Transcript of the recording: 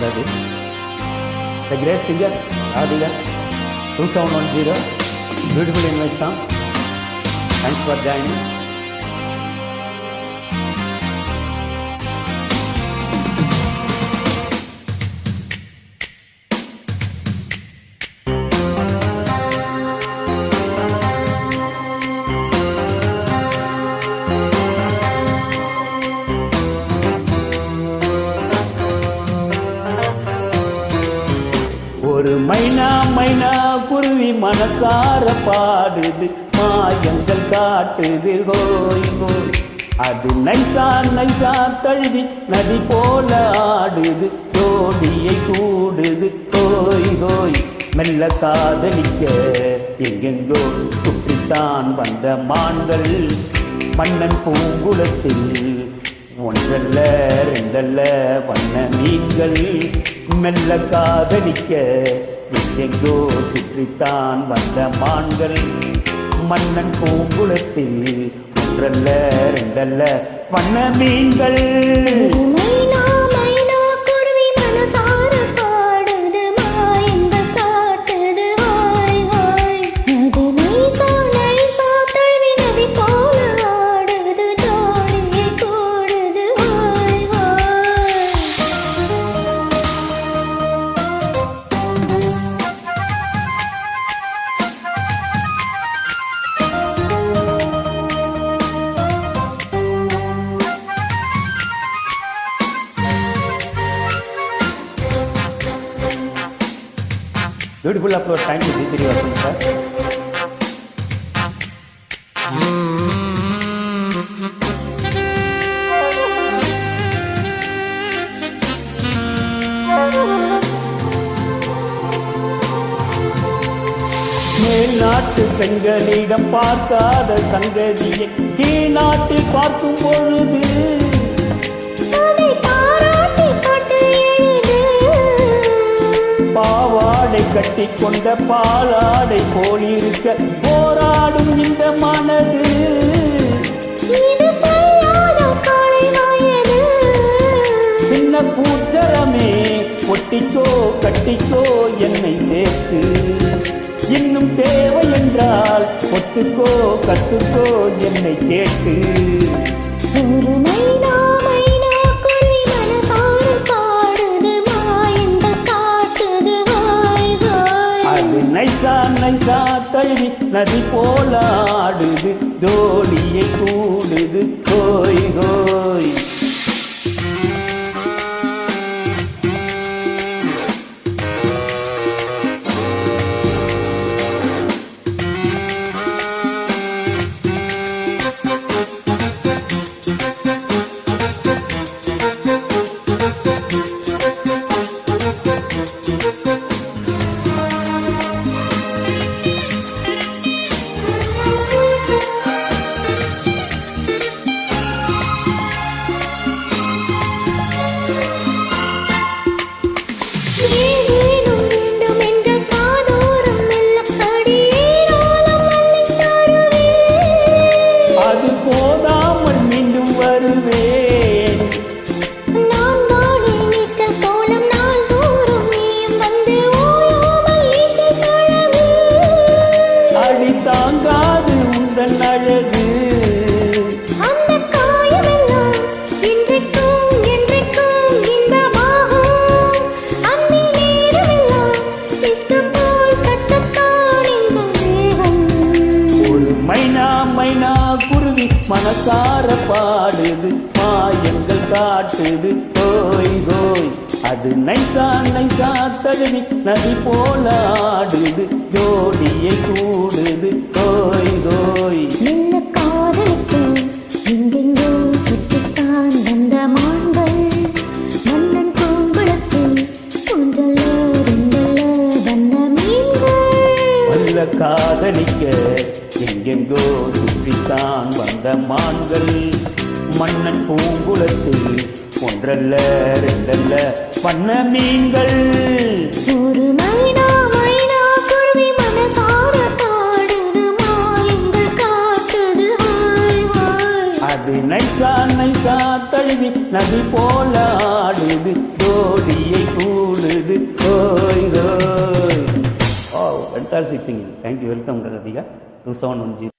வந்தது. The great singer Radhika 2010 beautiful invite song. Thanks for joining. ஒரு மைனா மைனா குருவி மனசார பாடுது, மாயங்கள் காட்டுது ஹோய் ஹோய். அது நைசா நைசா தழுவி நதி போல ஆடுது, ஜோடியை கூடுது ஹோய் ஹோய். மெல்ல காதலிக்க எங்கெங்கோ சுற்றித்தான் வந்த மான்கள், மன்னன் பூங்குளத்தில் ஒன்றல்ல ரெண்டல்ல வண்ண மீன்கள். மெல்ல காதலிக்க எங்கெங்கோ சுற்றித்தான் வந்த மான்கள், மன்னன் பூங்குளத்தில் ஒன்றல்ல ரெண்டல்ல வண்ண மீன்கள். Beautiful upload. Thank you, G3 Vasan sir. மேல் நாட்டு பெண்களிடம் பார்க்காத சங்கதியை கீழ் நாட்டில் பார்க்கும் பொழுது பாவாடை கட்டி கொண்ட பாலாடை போலிருக்க போராடும் இந்த மனது. சின்ன பூச்சரமே ஒட்டிக்கோ கட்டிக்கோ என்னை சேர்த்து, இன்னும் தேவை என்றால் ஒத்துக்கோ கத்துக்கோ என்னை கேட்டு. நைசா நைசா தழுவி நதி போல ஆடுது, ஜோடியை கூடுது ஹோய் ஹோய். தாங்காது உந்தன் அழகு, அந்த காயமெல்லாம் இன்றைக்கும் என்றைக்கும் இன்பமாகும். அந்த நேரமெல்லாம் இஷ்டம் போல் கட்டத்தான் இந்த தேகம். ஒரு மைனா மைனா குருவி மனசார பாடுது, மாயங்கள் காட்டுது ஹோய் ஹோய். அது நைசா நைசா தழுவி நதி போல ஆடுது, ஜோடியை கூடுது ஹோய் ஹோய். மெல்ல காதலிக்கும் எங்கெங்கோ சுற்றித்தான் வந்த மான்கள், மன்னன் பூங்குளத்தில் ஒன்றல்ல ரெண்டல்ல வண்ண மீன்கள். மெல்ல காதலிக்க எங்கெங்கோ சுற்றித்தான் வந்த மான்கள், மன்னன் பூங்குளத்தில் ஒன்றல்ல ரெண்டல்ல வண்ண மீன்கள். ஒரு மைனா மைனா குருவி மனசார பாடுது, மாயங்கள் காட்டுது ஹோய் ஹோய். அது நைசா நைசா தழுவி நதி போல ஆடுது, ஜோடியை கூ fantastic singing. Thank you. Welcome, Radhika. 2710.